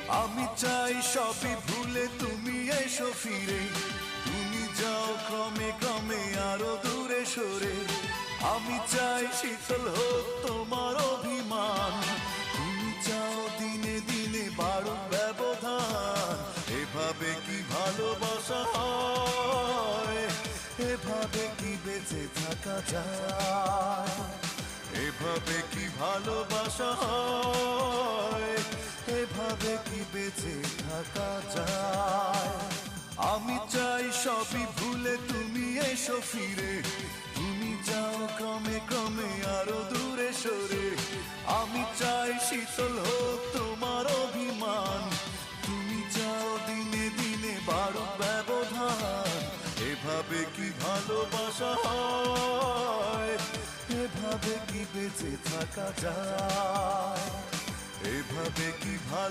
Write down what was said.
আমি চাই সবই ভুলে তুমি এসো ফিরে, তুমি যাও ক্রমে ক্রমে আরো দূরে সরে। আমি চাই শীতল হোক তোমার অভিমান, তুমি চাও দিনে দিনে বাড়ুক ব্যবধান। এভাবে কি ভালোবাসা হয়, এভাবে কি বেঁচে থাকা যায়, এভাবে কি ভালোবাসা হয়, এভাবে কি বেঁচে থাকা যায়। আমি চাই সবই ভুলে তুমি এসো ফিরে, তুমি যাও ক্রমে ক্রমে আরো দূরে সরে। আমি চাই শীতল হোক তোমার অভিমান, তুমি যাও দিনে দিনে বাড়ুক ব্যবধান। এভাবে কি ভালোবাসা হয়, এভাবে কি বেঁচে থাকা যায়, এভাবে কি ভালো